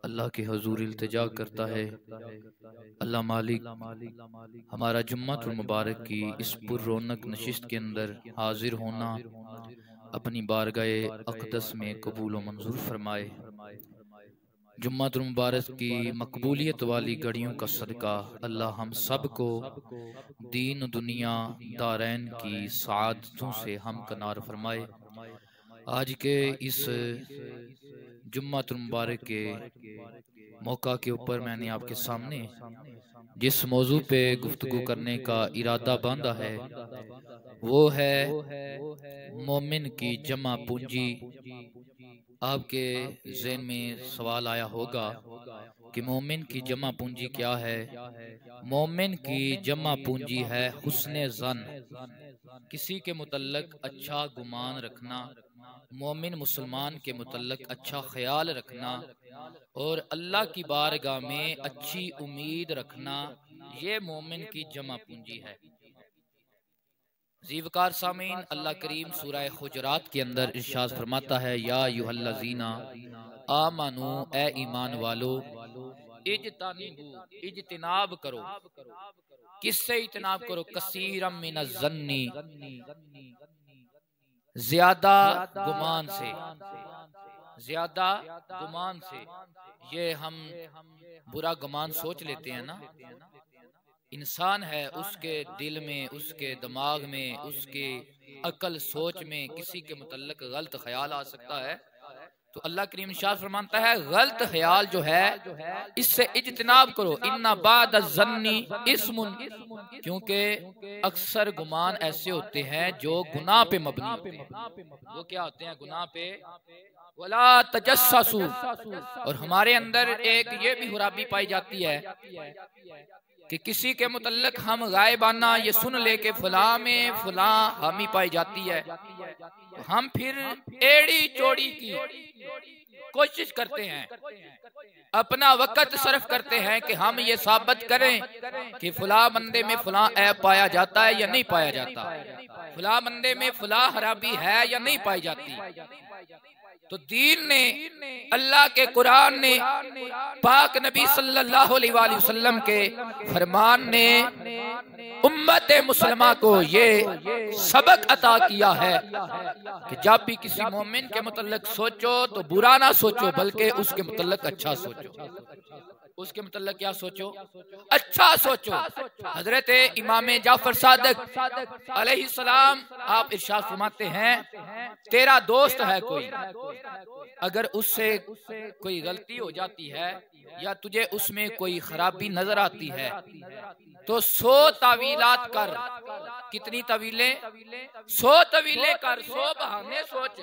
अल्लाह के हुजूर इल्तिजा करता है, अल्लाह मालिक हमारा जुम्मतुल मुबारक की इस पुररौनक नशिस्त के अंदर हाजिर होना अपनी बारगाहे अक़दस में कबूल व मंजूर फरमाए। जुम्मतुल मुबारक की मकबूलियत वाली घड़ियों का सदका अल्लाह हम सब को दीन दुनिया दारैन की सआदतों से हमकनार फरमाए। आज के इस जुम्मतुल मुबारक के मौका के ऊपर मैंने आपके सामने जिस मौजू पे गुफ्तगू करने का इरादा बांधा है वो है मोमिन की जमा पूंजी। आपके ज़हन में सवाल आया होगा कि मोमिन की जमा पूंजी क्या है। मोमिन की जमा पूंजी है हुस्ने ज़न, किसी के मुतल्लक अच्छा गुमान रखना, मोमिन मुसलमान के मुतल्लक अच्छा ख्याल रखना और अल्लाह की बारगाह में अच्छी उम्मीद रखना, ये मोमिन की जमा पूंजी है। ज़ीवकार सामीन, अल्लाह करीम सूरह हुजरात के अंदर इरशाद फरमाता है, या अय्युहल्लज़ीना आमनू, ए ईमान वालो, इज्तनिबू, इज्तिनाब करो। किससे इज्तिनाब करो? कसीरम मिनज़्ज़न्नी, ज्यादा गुमान से, ज्यादा गुमान से। ये हम बुरा गुमान सोच लेते हैं ना, इंसान है, उसके दिल में, उसके दिमाग में, उसके अकल सोच में किसी के मुतल्लक गलत ख्याल आ सकता है। तो अल्लाह करीम इरशाद फरमाता है गलत ख्याल जो है इससे इज्तिनाब करो। इन्ना बादज़्ज़न्नी इस्मुन, क्योंकि अक्सर गुमान ऐसे होते हैं जो गुनाह पे मबनी होते हैं। वो क्या होते हैं? गुनाह पे। वला तजस्ससू, और हमारे अंदर एक ये भी खराबी पाई जाती है कि किसी के मुतल्लक हम गायबाना ये सुन ले के फला में फला हामी पाई जाती है, तो हम फिर एड़ी चोड़ी की कोशिश करते हैं, अपना वक़्त सर्फ करते हैं कि हम ये साबित करें कि फला बंदे में फला ऐब पाया जाता है या नहीं पाया जाता, फला बंदे में फला खराबी है या नहीं पाई जाती। तो दीन ने, अल्लाह के कुरान ने, पाक नबी सल्लल्लाहु अलैहि वसल्लम के फरमान ने उम्मत मुसलमा को ये सबक अता किया है कि जब भी किसी मोमिन के मुतल्लक सोचो तो बुरा ना सोचो, बल्कि उसके मुतल्लक अच्छा सोचो। उसके मुतल्लक क्या सोचो? अच्छा सोचो। हजरत इमाम जाफर सादिक अलैहिस्सलाम, आप इरशाद फरमाते हैं, तेरा दोस्त है कोई, अगर उससे कोई गलती हो जाती है या तुझे उसमें कोई खराबी नजर आती है तो 100 तावीलात कर। कितनी तवीलें? 100 तवीलें कर, 100 बहाने सोच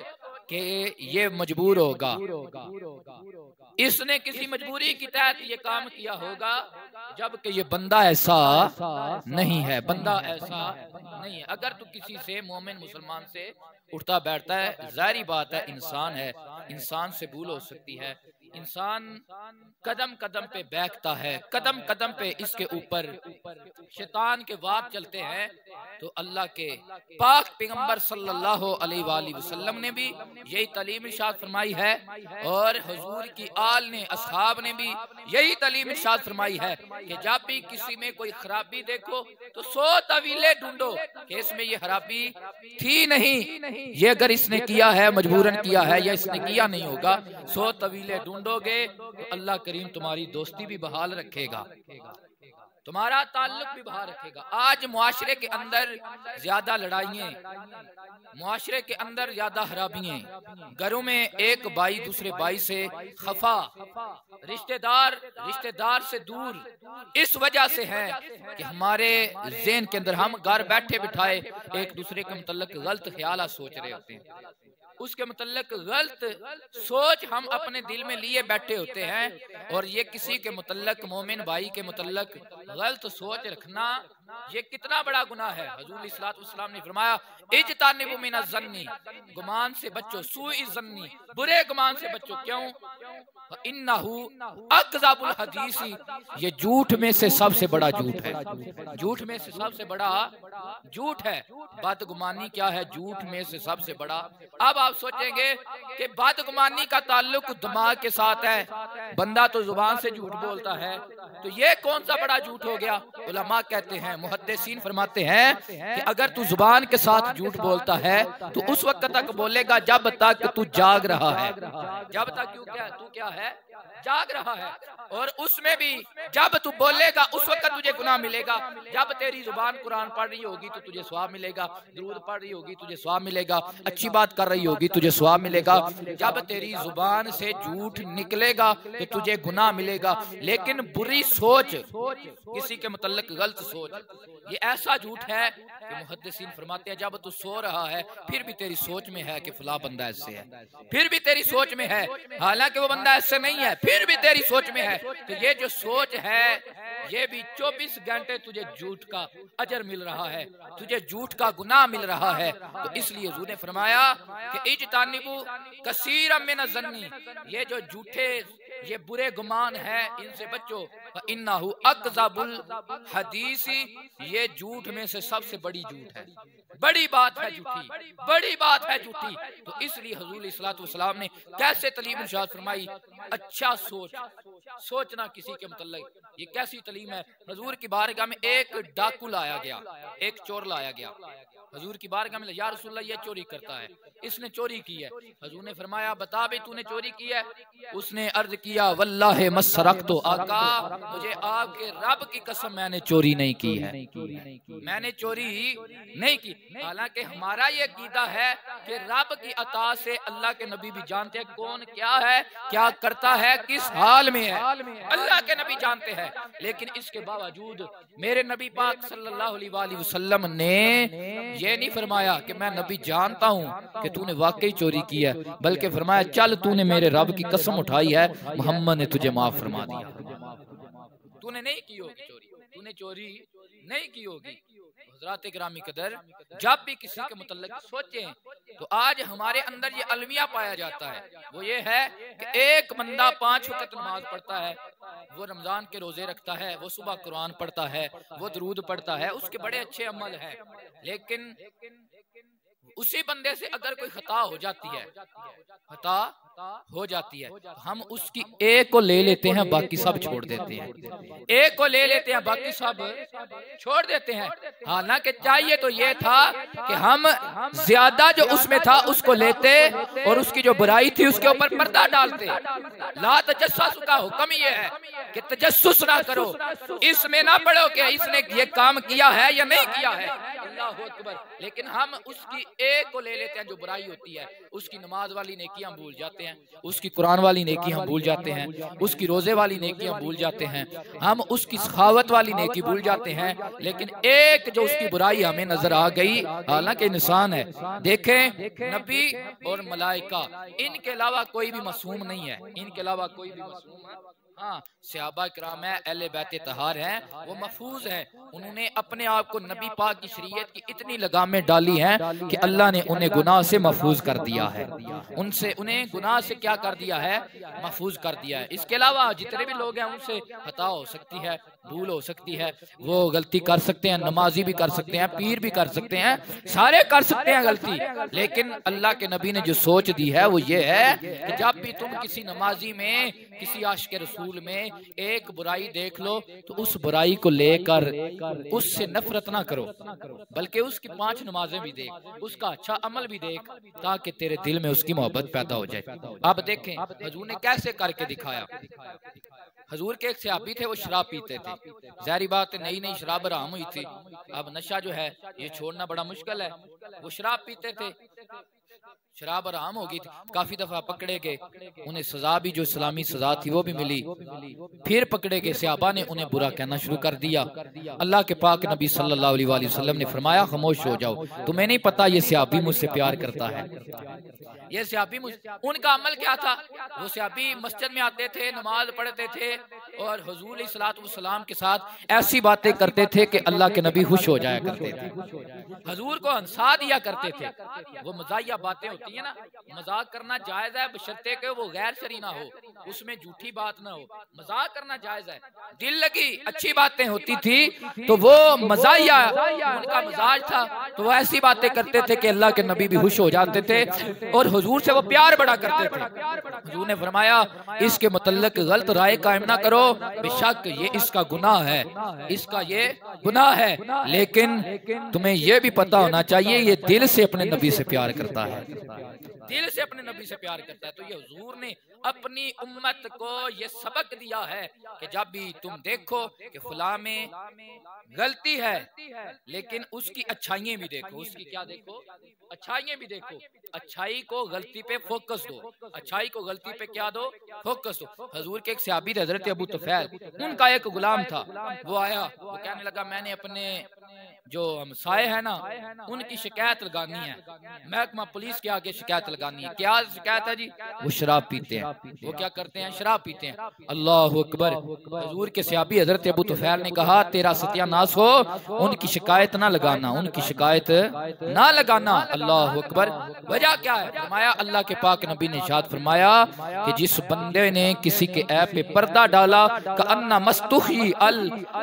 कि ये मजबूर होगा, इसने किसी मजबूरी के तहत ये काम किया होगा, जबकि ये बंदा ऐसा नहीं है, बंदा ऐसा नहीं है। अगर तू किसी से, मोमिन मुसलमान से उठता बैठता है, जाहिर बात है इंसान है, इंसान से भूल हो सकती है, इंसान कदम कदम पे बैठता है, कदम कदम पे इसके ऊपर शैतान के वार चलते हैं। तो अल्लाह के पाक पैगंबर सल्लल्लाहु अलैहि वसल्लम ने भी यही तालीम इरशाद फरमाई है और हुजूर की आल ने, असहाब ने भी यही तालीम इरशाद फरमाई है कि जब भी किसी में कोई खराबी देखो तो 100 तवीलें ढूंढो कि इसमें ये खराबी थी नहीं, ये अगर इसने किया है, मजबूरन किया है, या इसने किया नहीं होगा, 100 तवीलें ढूंढोगे तो अल्लाह करीम तुम्हारी दोस्ती भी बहाल रखेगा, तुम्हारा ताल्लुक भी बहाल रखेगा। आज मुआशरे के अंदर ज्यादा लड़ाइयाँ, मुआशरे के अंदर ज्यादा खराबियाँ, घरों में एक भाई दूसरे भाई से खफा, रिश्तेदार से दूर, इस वजह से है कि हमारे ज़हन के अंदर हम घर बैठे बिठाए एक दूसरे के मुतल्लिक गलत ख्याल सोच रहे होते हैं, उसके मुतल्लिक गलत सोच हम अपने दिल में लिए बैठे होते हैं। और ये किसी के मुतल्लिक, मोमिन भाई के मुतल्लिक गलत सोच रखना ये कितना बड़ा गुनाह है। हुजूर सल्लल्लाहु अलैहि वसल्लम ने फरमाया, इज्तानिबू मिनज़ ज़न्नी, गुमान से बचो, सूई ज़न्नी, बुरे गुमान से बचो। क्यों? इन्नहु अकज़बुल हदीसी, ये झूठ में से सबसे बड़ा झूठ है। झूठ में से सबसे बड़ा झूठ है। बदगुमानी क्या है? झूठ में से सबसे बड़ा। अब आप सोचेंगे कि बदगुमानी का ताल्लुक दिमाग के साथ है, बंदा तो जुबान से झूठ बोलता है, तो ये कौन सा बड़ा झूठ हो गया? उलमा कहते हैं, मुहद्दिसीन फरमाते हैं कि अगर तू जुबान के साथ झूठ बोलता है तो उस वक्त तक बोलेगा जब तक तू जाग रहा है। जब तक तू क्या है? जाग रहा है। और उसमें भी जब तू बोलेगा उस वक्त तुझे गुनाह मिलेगा। जब तेरी जुबान कुरान पढ़ रही होगी तो तुझे सवाब मिलेगा, दुरूद पढ़ रही होगी तुझे सवाब मिलेगा, अच्छी बात कर रही होगी तुझे सवाब मिलेगा। जब तेरी जुबान से झूठ निकलेगा तो तुझे गुनाह मिलेगा। लेकिन बुरी सोच, किसी के मुतल्लिक गलत सोच, ये ऐसा झूठ है कि मुहद्दिसीन फरमाते हैं जब तू सो रहा है फिर भी तेरी सोच में है कि फला बंदा ऐसे है, फिर भी तेरी सोच में है, हालांकि वो बंदा ऐसे नहीं है, फिर भी तेरी सोच में है। तो ये जो सोच है ये भी 24 घंटे तुझे झूठ का अजर मिल रहा है, तुझे झूठ का गुनाह मिल रहा है। तो इसलिए हुजूर ने फरमाया कि इज्तानिबू कसीरम मिनज़ ज़न्नी, ये जो झूठे ये बुरे गुमान है इनसे बचो। इन्नहु अकज़बुल हदीसी, ये झूठ में से सबसे बड़ी झूठ है, बड़ी बात है झूठी, बड़ी बात है झूठी। तो इसलिए हुजूर सल्लल्लाहु अलैहि वसल्लम ने कैसे तालीम इरशाद फरमाई, अच्छा सोचना किसी के मुतल्लिक, ये कैसी तालीम है। हुजूर की बारगाह में एक डाकू लाया गया, एक चोर लाया गया हुजूर की बारगाह में, या रसूलल्लाह ये चोरी करता है, इसने चोरी की है। हुजूर ने फरमाया बता भाई तूने चोरी की है? उसने अर्ज किया वल्लाहि मस्सरक़्तु, आका मुझे आपके रब की कसम मैंने चोरी नहीं की है, मैंने चोरी नहीं की। हालांकि हमारा ये अकीदा है कि रब की अता से अल्लाह के नबी भी जानते हैं कौन क्या है, क्या करता है, किस हाल में है, अल्लाह के नबी जानते हैं। लेकिन इसके बावजूद मेरे नबी पाक सल्लल्लाहु अलैहि वसल्लम ने ये नहीं फरमाया कि मैं नबी जानता हूँ कि तूने वाकई चोरी की है, बल्कि फरमाया चल तूने मेरे रब की कसम उठाई है, मोहम्मद ने तुझे माफ फरमा दिया। तूने नहीं की होगी चोरी, तूने चोरी नहीं की होगी। हज़रात गिरामी कदर, जब भी किसी के मुतल्लिक सोचें तो आज हमारे अंदर ये अलमिया पाया जाता है, वो ये है कि एक बंदा 5 वक्त नमाज पढ़ता है, वो रमजान के रोजे रखता है, वो सुबह कुरान पढ़ता है, वो दरूद पढ़ता है, उसके बड़े अच्छे अमल हैं। लेकिन उसी बंदे से अगर कोई खता हो जाती है, खता हो जाती है, हम उसकी एक को ले लेते हैं, बाकी सब छोड़ देते हैं, एक को ले लेते हैं, बाकी सब छोड़ देते हैं। हालांकि चाहिए तो ये था कि हम ज्यादा जो उसमें था उसको लेते और उसकी जो बुराई थी उसके ऊपर पर्दा डालते। ला तजस्सुस का हुक्म ये है कि तजस्सुस ना करो, इसमें ना पढ़ो कि इसने ये काम किया है या नहीं किया है, अल्लाहु अकबर। लेकिन हम उसकी एक को ले लेते हैं जो बुराई होती है, उसकी नमाज वाली नेकी हम भूल जाते हैं, उसकी कुरान वाली नेकी हम भूल जाते हैं, उसकी रोजे वाली नेकी हम भूल जाते हैं, हम उसकी सखावत वाली नेकी भूल जाते हैं। लेकिन एक जो उसकी बुराई हमें नजर आ गई, हालांकि इंसान है, देखें नबी और मलाइका, इनके अलावा कोई भी मासूम नहीं है, इनके अलावा कोई भी मासूम है। हाँ, सहाबा किराम है, अहले बैत तहार हैं, वो महफूज हैं, उन्होंने अपने आप को नबी पाक की शरीयत की इतनी लगामें डाली हैं कि अल्लाह ने उन्हें गुनाह से महफूज कर दिया है, उनसे उन्हें गुनाह से क्या कर दिया है, महफूज कर दिया है। इसके अलावा जितने भी लोग हैं उनसे खता हो सकती है, भूल हो सकती है, वो गलती कर सकते हैं, नमाजी भी कर सकते हैं, पीर भी कर सकते हैं, सारे कर सकते हैं गलती। लेकिन अल्लाह के नबी ने जो सोच दी है वो ये है कि जब भी तुम किसी नमाजी में, किसी आशिक रसूल में एक बुराई देख लो तो उस बुराई को लेकर उससे नफरत ना करो, बल्कि उसकी 5 नमाजें भी देख, उसका अच्छा अमल भी देख, ताकि तेरे दिल में उसकी मोहब्बत पैदा हो जाए। अब देखें हुजूर ने कैसे करके दिखाया। हुजूर के एक सहाबी थे, वो शराब पीते थे, जाहिर बात है नई नई शराब हराम हुई थी, अब नशा जो है ये छोड़ना बड़ा मुश्किल है। वो शराब पीते थे, शराब हराम हो गई थी, काफी दफा पकड़े गए, उन्हें सजा भी जो इस्लामी सजा थी वो भी मिली, फिर पकड़े गए, सहाबा ने उन्हें बुरा कहना शुरू कर दिया। अल्लाह के पाक नबी सल्लल्लाहु अलैहि वसल्लम ने फरमाया खामोश हो जाओ, तुम्हें नहीं पता ये सहाबी मुझसे प्यार करता है, ये सहाबी उनका अमल क्या था, वो सहाबी मस्जिद में आते थे, नमाज पढ़ते थे, और हुजूर सलाम के साथ ऐसी बातें करते थे कि अल्लाह के नबी खुश हो जाया करते थे, हुजूर को हंसा दिया करते थे। वो मजाहिया बातें होती है ना, मजाक करना जायज है बशर्ते कि वो गैर शरी ना हो, उसमें झूठी बात ना हो, मजाक करना जायज है। दिल लगी अच्छी बातें होती थी तो वो मजाहिया उनका मजाज था, तो वो ऐसी बातें करते थे कि अल्लाह के नबी भी खुश हो जाते थे और हुजूर से वो प्यार बड़ा करते थे। हुजूर ने फरमाया इसके मुतल्लिक गलत राय कायम ना करो, बेशक ये इसका गुनाह है, इसका ये गुनाह है, लेकिन तुम्हें ये भी पता होना चाहिए ये दिल से अपने नबी से प्यार करता है, दिल से अपने नबी से प्यार करता है। तो ये हुजूर ने अपनी उम्मत को ये सबक दिया है कि जब भी तुम देखो कि फलां में गलती है लेकिन उसकी अच्छाइयां भी देखो, उसकी क्या देखो, अच्छाइयां भी देखो, अच्छाई को गलती पे फोकस दो, अच्छाई को गलती पे क्या दो, फोकस दो। हुजूर के एक सहाबी हजरत अबू तुफैल, उनका एक गुलाम था, वो आया, वो कहने लगा मैंने अपने जो हमसाए है ना उनकी शिकायत लगानी है, महकमा पुलिस के आगे शिकायत लगानी है। क्या शिकायत है जी? वो शराब पीते हैं, वो क्या करते हैं, शराब पीते हैं। अल्लाह अकबर। हुजूर के सहाबी हजरत अबू तुफैल ने कहा तेरा सत्यानाश हो, उनकी शिकायत ना लगाना, उनकी शिकायत ना लगाना। अल्लाह अकबर। वजह क्या है? फरमाया अल्लाह के पाक नबी ने इरशाद फरमाया कि जिस बंदे ने किसी के ऐप पे पर्दा डाला कअन्ना मस्तुही अल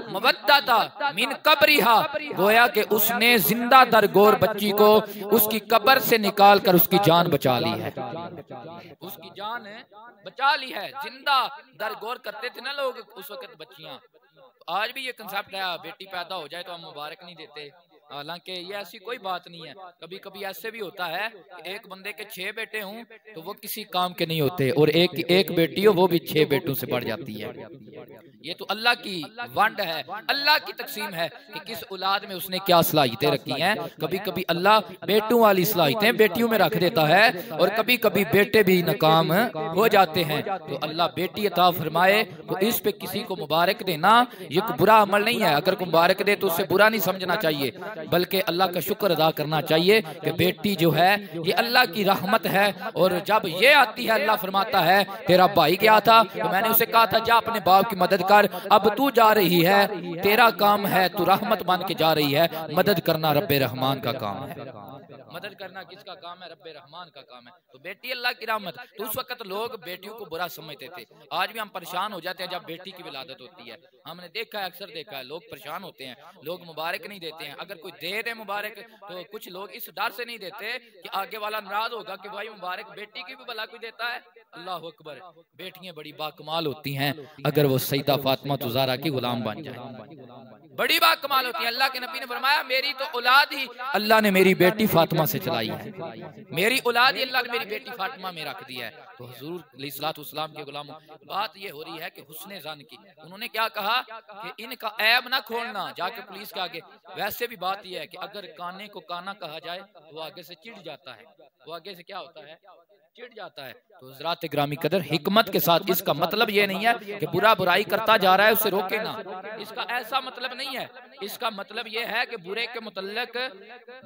मवद्दता मिन कब्रिहा, गोया कि उसने जिंदा दरगोर बच्ची को उसकी कब्र से निकाल कर उसकी जान बचा ली है, उसकी जान बचा ली है। जिंदा दरगोर करते थे ना लोग उस वक्त बच्चियां, आज भी ये कंसेप्ट है बेटी पैदा हो जाए तो हम मुबारक नहीं देते, हालांकि ये ऐसी कोई बात नहीं है। कभी कभी ऐसे भी होता है कि एक बंदे के 6 बेटे हों तो वो किसी काम के नहीं होते, और एक बेटी हो वो भी 6 बेटों से बढ़ जाती है। ये तो अल्लाह की वंड है, अल्लाह की तकसीम है कि किस औलाद में उसने क्या सलाहियतें रखी हैं। कभी कभी अल्लाह बेटों वाली सलाहियतें बेटियों में रख देता है और कभी कभी बेटे भी नाकाम हो जाते हैं। तो अल्लाह बेटी अता फरमाए तो इस पे किसी को मुबारक देना ये बुरा अमल नहीं है। अगर कोई मुबारक दे तो उससे बुरा नहीं समझना चाहिए, बल्कि अल्लाह का शुक्र अदा करना चाहिए कि बेटी जो है ये अल्लाह की रहमत है। और जब ये आती है अल्लाह फरमाता है तेरा भाई गया था तो मैंने उसे कहा था जा अपने बाप की मदद कर, अब तू जा रही है, तेरा काम है, तू रहमत बन के जा रही है, मदद करना रब्बे रहमान का काम है। मदद करना किसका काम है? रब्बे रहमान का काम है। तो बेटी अल्लाह की रहमत। तो उस वक्त लोग बेटियों को बुरा समझते थे, आज भी हम परेशान हो जाते हैं जब बेटी की विलादत होती है। हमने देखा है, अक्सर देखा है, लोग परेशान होते हैं, लोग मुबारक नहीं देते हैं। अगर कोई दे दे मुबारक तो कुछ लोग इस डर से नहीं देते कि आगे वाला नाराज होगा कि भाई मुबारक बेटी की भी भला कोई देता है। अल्लाह अकबर। बेटियां बड़ी बाकमाल होती हैं अगर वो सईदा फातिमा ज़हरा की गुलाम बन जाए, बड़ी बाकमाल होती है। अल्लाह के नबी ने फरमाया मेरी तो औलाद ही अल्लाह ने मेरी बेटी फातिमा से चलाई है, मेरी औलाद ही अल्लाह ने मेरी बेटी फातिमा में रख दिया है। तो हुजूर अलैहिस्सलाम के गुलामों, बात ये हो रही है कि हुस्ने ज़न की, उन्होंने क्या कहा कि इनका ऐब ना खोलना जाके पुलिस के आगे। वैसे भी बात यह है कि अगर काने को काना कहा जाए तो वो आगे से चिढ़ जाता है, वो आगे से क्या होता है, चिढ़ जाता है। तो हज़रात ग्रामी कदर हिकमत के साथ, इसका मतलब ये नहीं है कि बुरा बुराई करता जा रहा है उसे रोके ना, इसका ऐसा मतलब नहीं है। इसका मतलब ये है कि बुरे के मुतल्लिक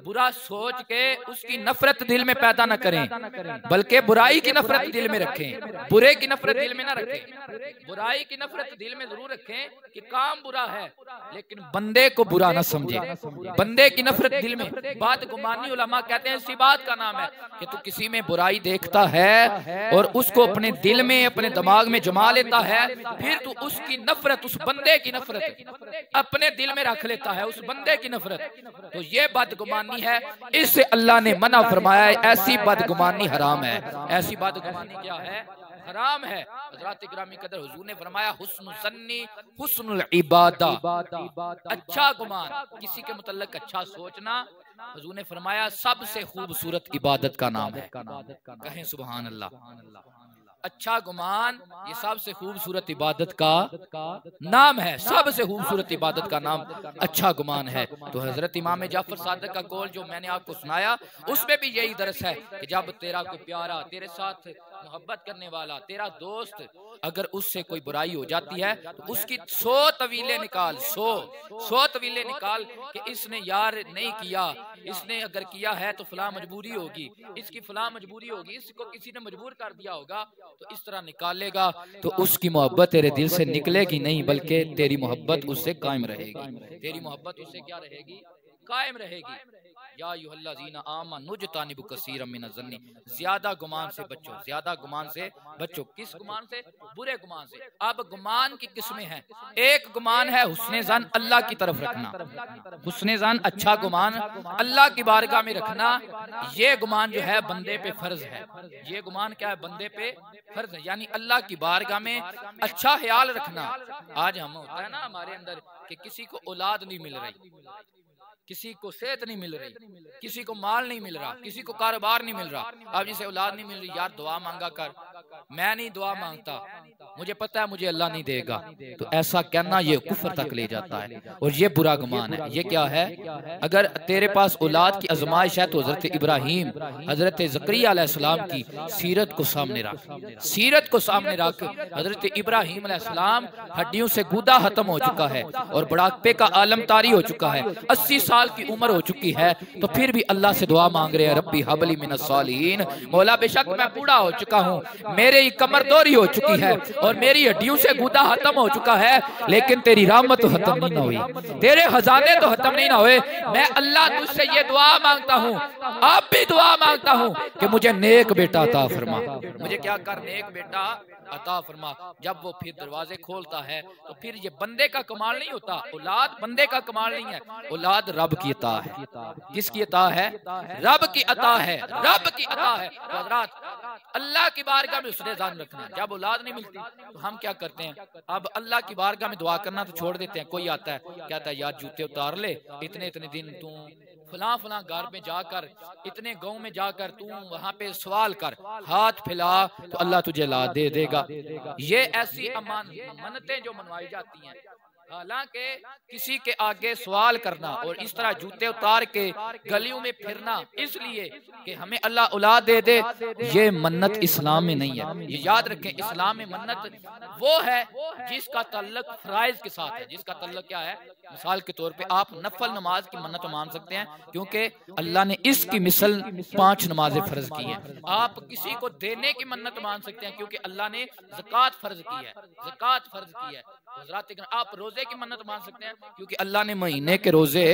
बुरा सोच के उसकी नफरत दिल में पैदा न करें, बल्कि बुराई की नफरत दिल में रखें, बुरे की नफरत दिल में ना रखें। बुराई की नफरत दिल में जरूर रखें कि काम बुरा है, लेकिन बंदे को बुरा ना समझे, बंदे की नफरत दिल में। बात गुमानी उलमा कहते हैं इसी बात का नाम है कि तू किसी में बुराई देखता है और उसको अपने दिल में अपने दिमाग में जमा लेता है, फिर तू उसकी नफरत, उस बंदे की नफरत अपने दिल में रख लेता है, उस बंदे की नफरत, तो ये बदगुमानी है। इससे अल्लाह ने मना फरमाया है, ऐसी बदगुमानी हराम है। ऐसी बदगुमानी क्या है? हराम है। हज़रात ग्रामी कदर हुजूर ने फरमाया हुस्नुल ज़न्नी हुस्नुल इबादा, अच्छा गुमान, किसी के मुतल्लिक अच्छा सोचना, हुजूर ने फरमाया सबसे खूबसूरत इबादत का नाम है। कहें सुभान अल्लाह। अच्छा गुमान ये सबसे खूबसूरत इबादत का नाम है, सबसे खूबसूरत इबादत का नाम अच्छा गुमान है। तो हजरत इमाम जाफर सादिक का कौल जो मैंने आपको सुनाया उसमें भी यही दर्स है कि जब तेरा कोई प्यारा तेरे साथ मोहब्बत करने वाला तेरा दोस्त, अगर उससे कोई बुराई हो जाती है तो उसकी 100 तवीले निकाल, 100 तवीले निकाल कि इसने यार नहीं किया, इसने अगर किया है तो फला मजबूरी होगी, इसकी फला मजबूरी होगी, इसको किसी ने मजबूर कर दिया होगा, तो इस तरह निकालेगा तो उसकी मोहब्बत तेरे दिल से निकलेगी नहीं, बल्कि तेरी मोहब्बत उससे कायम रहेगी। तेरी मोहब्बत उससे क्या रहेगी? कायम रहेगी। या अय्युहल्लज़ीना आमनू इज्तनिबू कसीरम मिनज़्ज़न्नि, ज्यादा गुमान से बचो, ज्यादा गुमान से बचो। किस गुमान से? बुरे गुमान से। अब गुमान की किस्में हैं। एक गुमान है हुस्ने ज़न, अल्लाह की तरफ रखना, हुस्ने ज़न अच्छा गुमान अल्लाह की बारगाह में रखना। ये गुमान जो है बंदे पे फर्ज है। ये गुमान क्या है? बंदे पे फर्ज है, यानी अल्लाह की बारगाह में अच्छा ख्याल रखना। आज हम होता है ना हमारे अंदर कि किसी को औलाद नहीं मिल रही, किसी को सेहत नहीं मिल रही, किसी को माल नहीं मिल रहा, किसी को कारोबार नहीं मिल रहा। अब जिसे औलाद नहीं मिल रही, यार दुआ मांगा कर। मैं नहीं दुआ मांगता, मुझे पता है मुझे अल्लाह नहीं देगा। तो ऐसा कहना ये कुफ्र तक ले जाता है और ये बुरा गुमान है। ये क्या है? अगर तेरे पास औलाद की आजमाइश है तो हजरत इब्राहिम, हजरत ज़करिया अलैहिस्सलाम की सीरत को सामने रख, सीरत को सामने रख। हजरत इब्राहिम अलैहिस्सलाम हड्डियों से गुदा खत्म हो चुका है और बुढ़ापे का आलम तारी हो चुका है, 80 साल की उम्र हो चुकी है, तो फिर भी अल्लाह से दुआ मांग रहे हैं, रब्बी हबली मिनस सालिहीन, मौला बेशक मैं बूढ़ा हो चुका हूँ, मेरी कमर दौरी हो चुकी है और मेरी हड्डियों से गुदा खत्म हो चुका है, लेकिन तेरी रहमत तो खत्म नहीं ना हुई, तेरे खजाने तो खत्म नहीं ना हुए। मैं अल्लाह तुझसे ये दुआ मांगता हूँ, आप भी दुआ मांगता हूँ कि मुझे नेक बेटा अता फरमा, मुझे क्या कर? नेक बेटा अता फरमा। जब वो फिर दरवाजे खोलता है तो फिर ये बंदे का कमाल नहीं होता, औलाद बंदे का कमाल नहीं है, औलाद रब की अता है। किसकी अता है? रब की अता है, रब की अता है। हज़रात अल्लाह की बारगाह में उसने ध्यान रखना। जब औलाद नहीं मिलती तो हम क्या करते हैं? अब अल्लाह की बारगाह में दुआ करना तो छोड़ देते हैं। कोई आता है कहता है यार जूते उतार ले, इतने इतने दिन तू फला फला घर में जाकर, इतने गांव में जाकर तू वहां पे सवाल कर, हाथ फैला तो अल्लाह तुझे ला दे देगा। ये ऐसी मन्नतें जो मनवाई जाती हैं, हालांकि किसी के आगे सवाल करना और इस तरह जूते उतार के गलियों में फिरना इसलिए कि हमें अल्लाह औलाद दे दे, ये मन्नत इस्लाम में नहीं है। ये याद रखें, इस्लाम में मन्नत वो है जिसका तल्लुक फराइज के साथ है। जिसका तल्लुक क्या है? मिसाल के तौर पे आप नफल नमाज की मन्नत मान सकते हैं क्योंकि अल्लाह ने इसकी मिसल 5 नमाजें फर्ज की हैं। आप किसी को देने की मन्नत मान सकते हैं क्योंकि अल्लाह ने ज़कात फर्ज की है, ज़कात फर्ज की है। आप रोजे की मन्नत मान सकते हैं क्योंकि अल्लाह ने महीने के रोजे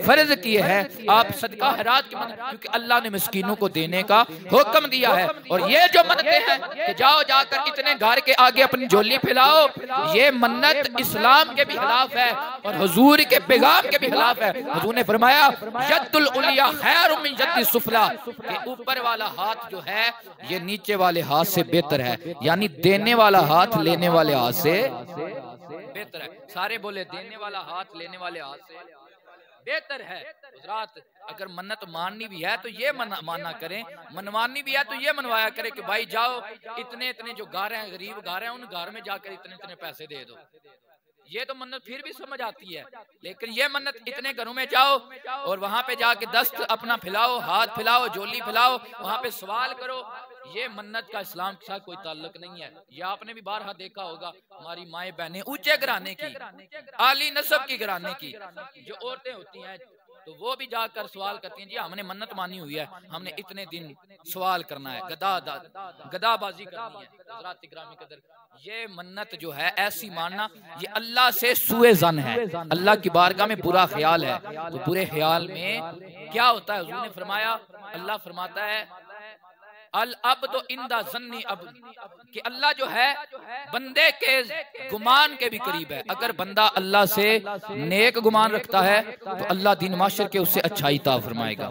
फर्ज किए हैं। आप सदका खैरात की मन्नत क्योंकि अल्लाह ने मिस्कीनों को देने का हुक्म दिया है। और ये जो मन्नतें हैं कि जाओ जाकर इतने घर के आगे अपनी झोली फैलाओ, ये मन्नत इस्लाम के भी खिलाफ है और हुजूर के पैगाम के भी खिलाफ है। हुजूर ने फरमाया यद्दुल उलिया खैरुम मिन यद्दिस सुफला, कि ऊपर वाला हाथ जो है ये नीचे वाले हाथ से बेहतर है, यानी देने वाला हाथ लेने वाले हाथ से बेहतर है। सारे बोले देने वाला हाथ लेने वाले हाथ से बेहतर है। रात अगर मन्नत माननी भी है तो ये माना करें, मनवानी भी है तो ये मनवाया करे कि भाई जाओ इतने इतने जो घर हैं, गरीब घर हैं, उन घर में जाकर इतने इतने पैसे दे दो। ये तो मन्नत फिर भी समझ आती है, लेकिन ये मन्नत इतने घरों में जाओ और वहां पे जाके दस्त अपना फैलाओ, हाथ फैलाओ, झोली फैलाओ, वहां पे सवाल करो, ये मन्नत का इस्लाम के साथ कोई ताल्लुक नहीं है। ये आपने भी बारहा देखा होगा, हमारी माए बहनें ऊंचे घराने की, आली नस्ब की घराने की जो औरतें होती हैं तो वो भी जाकर सवाल करती हैं, जी हमने मन्नत मानी हुई है, हमने इतने दिन सवाल करना है, गदाबाजी करनी है। हज़रात ग्रामी कदर, ये मन्नत जो है ऐसी मानना, ये अल्लाह से सुए जन है, अल्लाह की बारगाह में बुरा ख्याल है। तो बुरे ख्याल में क्या होता है? हुजूर ने फरमाया, अल्लाह फरमाता है अल अब तो इंदा जन्नी अब, कि अल्लाह जो है बंदे के गुमान के भी करीब है। अगर बंदा अल्लाह से नेक गुमान रखता है तो अल्लाह दिन माशर के उससे अच्छाई ता फरमाएगा।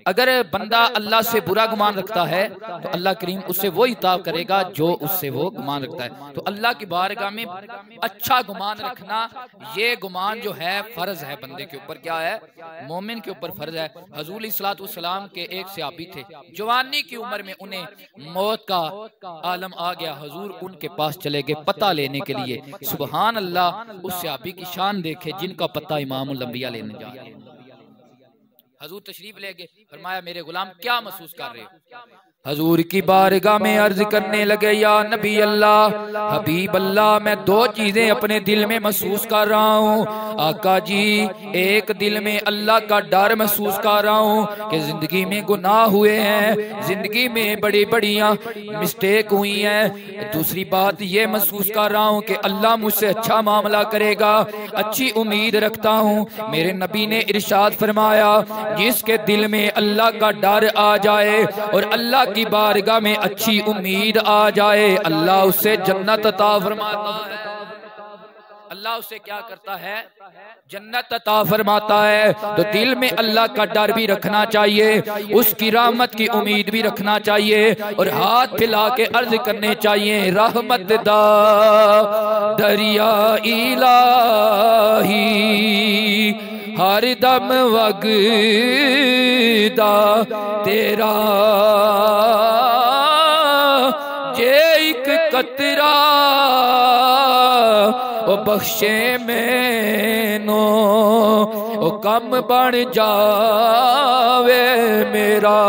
अगर बंदा अल्लाह से बुरा गुमान रखता है तो अल्लाह करीम उससे वो हिताब करेगा जो उससे वो गुमान रखता है। तो अल्लाह की बारगाह में अच्छा गुमान रखना, ये गुमान जो है फर्ज है बंदे के ऊपर। क्या है? मोमिन के ऊपर फर्ज है। हुजूर अलैहिस्सलातु वस्सलाम के एक सहाबी थे, जवानी की उम्र में उन्हें मौत का आलम आ गया। हुजूर उनके पास चले गए पता लेने के लिए। सुबहान अल्लाह, उस सहाबी की शान देखे जिनका पता इमामुल अंबिया लेने जा रहे हैं। हुजूर तशरीफ ले गए, फरमाया मेरे गुलाम क्या महसूस कर रहे हो? हजूर की बारगाह में अर्ज करने लगे, या नबी अल्लाह, हबीब अल्लाह, मैं दो चीजें अपने दिल में महसूस कर रहा हूँ। आका जी, एक दिल में अल्लाह का डर महसूस कर रहा हूँ कि जिंदगी में गुनाह हुए हैं, जिंदगी में बड़ी बढ़िया मिस्टेक हुई है। दूसरी बात ये महसूस कर रहा हूँ कि अल्लाह मुझसे अच्छा मामला करेगा, अच्छी उम्मीद रखता हूँ। मेरे नबी ने इरशाद फरमाया, जिसके दिल में अल्लाह का डर आ जाए और अल्लाह की बारगाह में अच्छी उम्मीद आ जाए, अल्लाह उससे जन्नत अता फरमाता है। अल्लाह उससे क्या करता है? जन्नत अता फरमाता है। तो दिल में अल्लाह का डर भी रखना चाहिए, उसकी रहमत की उम्मीद भी रखना चाहिए और हाथ फैला के अर्ज करने चाहिए, रहमत दा दरिया इलाही हर दम वगदा तेरा, जे एक कतरा ओ बख्शे मैनो ओ कम बन जावे मेरा।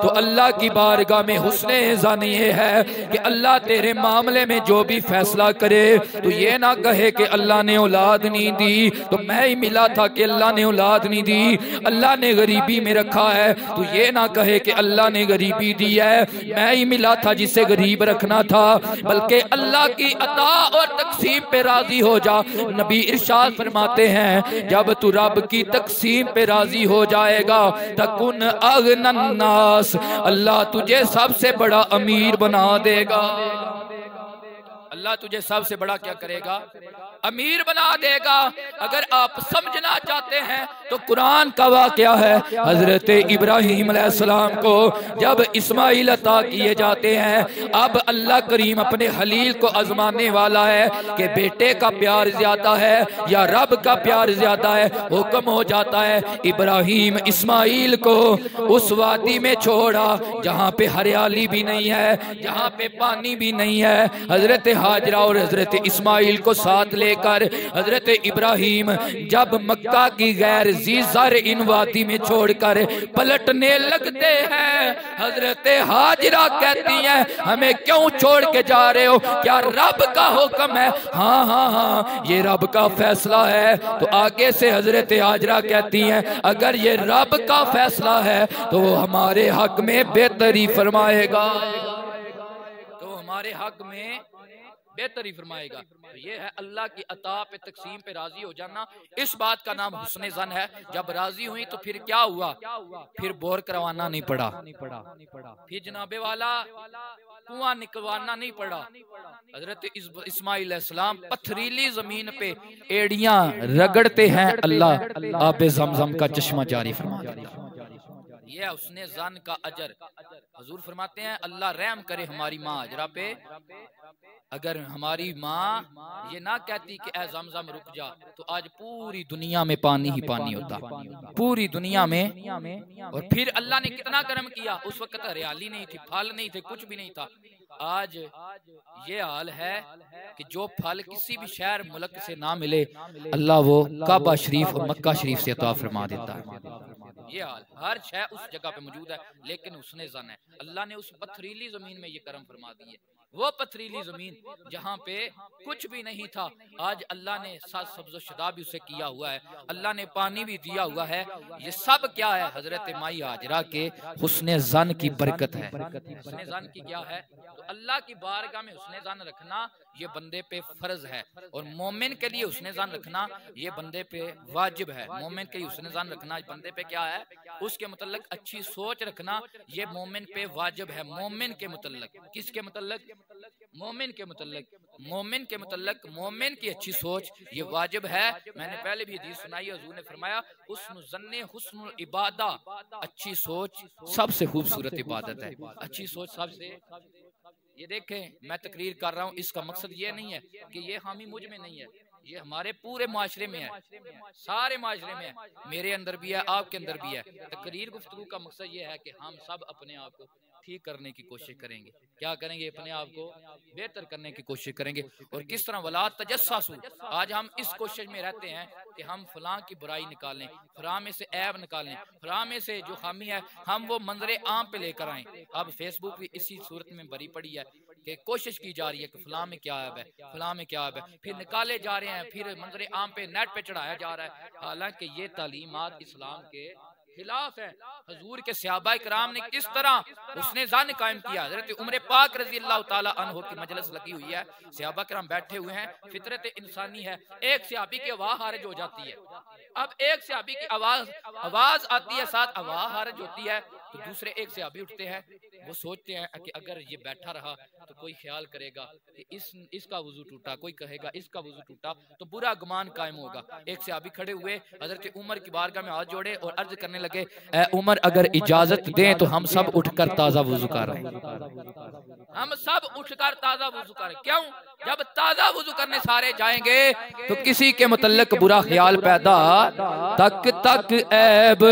तो अल्लाह की बारगाह में हुस्ने ज़न ये है कि अल्लाह तेरे मामले में जो भी फैसला करे तो ये ना कहे कि अल्लाह ने औलाद नहीं दी तो मैं ही मिला था कि अल्लाह ने औलाद नहीं दी, अल्लाह ने गरीबी में रखा है तो ये ना कहे कि अल्लाह ने गरीबी दी है, मैं ही मिला था जिसे गरीब रखना था, बल्कि अल्लाह की अता और तकसीम पे राजी हो जा। नबी इरशाद फरमाते हैं, जब तू रब की तकसीम पे राजी हो जाएगा तकुन अगनन्नास, अल्लाह तुझे सबसे बड़ा अमीर बना देगा। अल्लाह तुझे सबसे बड़ा क्या करेगा? अमीर बना देगा। अगर आप समझना चाहते हैं तो कुरान का वाकया है, हजरत इब्राहीम अलैहिस्सलाम को जब इस्माइल अता किए जाते हैं, अब अल्लाह करीम अपने हलील को आजमाने वाला है कि बेटे का प्यार ज्यादा है या रब का प्यार ज्यादा है। हुक्म हो जाता है इब्राहीम इस्माइल को उस वादी में छोड़ा जहाँ पे हरियाली भी नहीं है, जहाँ पे पानी भी नहीं है। हजरत हाजरा और हजरत इस्माइल को साथ लेकर हजरत इब्राहीम जब मक्का की गैर ज़र इन वादी में छोड़कर पलटने लगते हैं, हजरत हाजरा कहती हैं, हमें क्यों छोड़ के जा रहे हो? क्या रब का हुक्म है? हाँ हाँ हाँ, ये रब का फैसला है। तो आगे से हजरत हाजरा कहती हैं, अगर ये रब का फैसला है तो वो हमारे हक में बेहतरी फरमाएगा, तो हमारे हक में बेहतरी फरमाएगा। तो ये है अल्लाह की अता पे तकसीम पे राजी हो जाना। इस बात का नाम हुस्ने ज़न है। जब राजी हुई तो फिर क्या हुआ? फिर बोर करवाना नहीं पड़ा, फिर जनाबे वाला कुआं निकलवाना नहीं पड़ा। हजरत इस्माइल अलैहिस्सलाम पथरीली जमीन पे एड़ियां रगड़ते हैं, अल्लाह आबे ज़मज़म का चश्मा जारी फरमा देता। ये उसने ज़न का अजर। हुजूर फरमाते हैं, अल्लाह रहम करे हमारी माँ हाजरा पे। अगर हमारी माँ ये ना कहती कि ए ज़मज़म रुक जा, तो आज पूरी दुनिया में पानी ही पानी होता, पूरी दुनिया में। और फिर अल्लाह ने कितना करम किया, उस वक्त हरियाली नहीं थी, फल नहीं थे, कुछ भी नहीं था। आज ये हाल है कि जो फल किसी भी शहर मुल्क से ना मिले, अल्लाह वो काबा शरीफ और मक्का शरीफ से अता फरमा देता है। ये हाल हर शय उस जगह पे मौजूद है, लेकिन उसने ज़न है। अल्लाह ने उस पथरीली जमीन में ये करम फरमा दी है। वो पथरीली जमीन जहाँ पे कुछ भी नहीं था, आज अल्लाह ने सब्ज़ शुदा भी उसे किया हुआ है, अल्लाह ने पानी भी दिया हुआ है। ये सब क्या है? हजरत माई हाजरा के हुस्ने ज़न की बरकत है। हुस्ने ज़न की क्या है? तो अल्लाह की बारगाह में हुस्ने ज़न रखना ये बंदे पे फर्ज है, और मोमिन के लिए हुस्ने ज़न रखना ये बंदे पे वाजिब है। मोमिन के लिए हुस्ने ज़न रखना बंदे पे क्या है? उसके मुतल्लिक अच्छी सोच रखना ये मोमिन पे वाजिब है। मोमिन के मुतल्लिक, किसके मुतल्लिक? मोमिन के मुतल्लिक। मोमिन के मुतल्लिक मोमिन की अच्छी सोच ये वाजिब है। मैंने पहले भी हदीस सुनाई, हुजूर ने फरमाया, हुस्नुल ज़न्ने हुस्नुल इबादा, अच्छी सोच सबसे खूबसूरत इबादत है। अच्छी सोच सबसे, ये देखें मैं तकरीर कर रहा हूँ, इसका मकसद ये नहीं है कि ये हामी मुझ में नहीं है, ये हमारे पूरे माशरे में है, सारे माशरे में है, मेरे अंदर भी है, आपके अंदर भी है। तकरीर गुफ्तगू का मकसद ये है कि हम सब अपने आप को ठीक करने की कोशिश करेंगे। क्या करेंगे? अपने आप को बेहतर करने की कोशिश करेंगे। और किस तरह वला तजस्ससू, आज हम इस कोशिश में रहते हैं कि हम फलां की बुराई निकालें, फलां में से ऐब निकालें, फलां में से जो खामी है हम वो मंजरे आम पे लेकर आएं। अब फेसबुक भी इसी सूरत में भरी पड़ी है कि कोशिश की जा रही है कि फलां में क्या ऐब है, फलां में क्या ऐब है, फिर निकाले जा रहे हैं, फिर मंजरे आम पे नेट पे चढ़ाया जा रहा है। हालांकि ये तालीमात इस्लाम के खिलाफ है। हजूर के सहाबा किराम ने किस तरह उसने जान कायम किया। हज़रत उमर पाक रज़ी अल्लाह ताला अन्हु की मजलिस लगी हुई है, सहाबा किराम बैठे हुए हैं, फितरत इंसानी है, एक सहाबी की आवाज खारिज हो जाती है। अब एक सहाबी की आवाज आती है, साथ आवाज खारिज होती है, तो दूसरे एक सहाबी उठते हैं, वो सोचते हैं कि अगर ये बैठा रहा तो कोई ख्याल करेगा कि इसका वजू टूटा, कोई कहेगा इसका वजू टूटा, तो बुरा गुमान कायम होगा। एक सहाबी खड़े हुए, हज़रत उमर की बारगाह में हाथ जोड़े और अर्ज करने लगे, ए उमर अगर इजाजत दें तो हम सब उठकर ताजा वजू कर रहे हैं, हम सब उठकर ताजा वजू करें। क्यों? जब ताजा वजू करने सारे जाएंगे तो किसी के मुतल्लिक बुरा ख्याल पैदा तक तक ऐब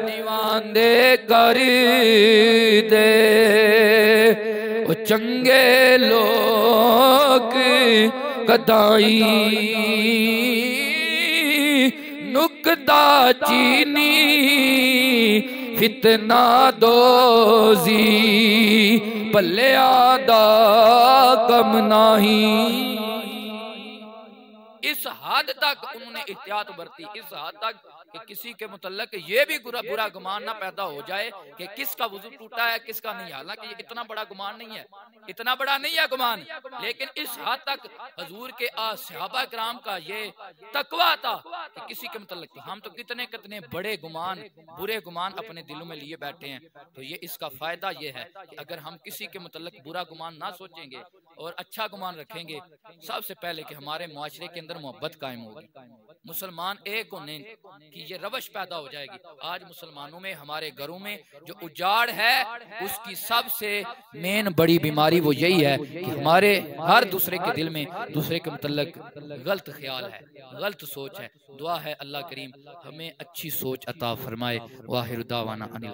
दीवान दे कर दे, वो चंगे लोग कदाई नुकदा चीनी फितना दोजी पल्ले आदा कम नहीं। इस हद तक उन्होंने एहतियात बरती, इस हद तक कि किसी के मुतल्लिक ये भी बुरा गुमान ना पैदा हो जाए कि किसका वजू टूटा है किसका नहीं। हालांकि ये इतना बड़ा गुमान नहीं है, इतना बड़ा नहीं है गुमान, लेकिन इस हद तक हजूर के सहाबा किराम का ये तकवा था कि किसी के मुतल्लिक, तो हम तो कितने कितने बड़े गुमान, बुरे गुमान अपने दिलों में लिए बैठे हैं। तो ये इसका फायदा ये है कि अगर हम किसी के मुतल्लिक बुरा गुमान ना सोचेंगे और अच्छा गुमान रखेंगे, सबसे पहले कि हमारे मुआशरे के अंदर मोहब्बत कायम होगी, मुसलमान एक होने की ये रवश पैदा हो जाएगी। आज मुसलमानों में, हमारे घरों में जो उजाड़ है, उसकी सबसे मेन बड़ी बीमारी वो यही है कि हमारे हर दूसरे के दिल में दूसरे के मुतल्लिक गलत ख्याल है, गलत सोच है। दुआ है अल्लाह करीम हमें अच्छी सोच अता फरमाए। वाहिर दावाना अनिल।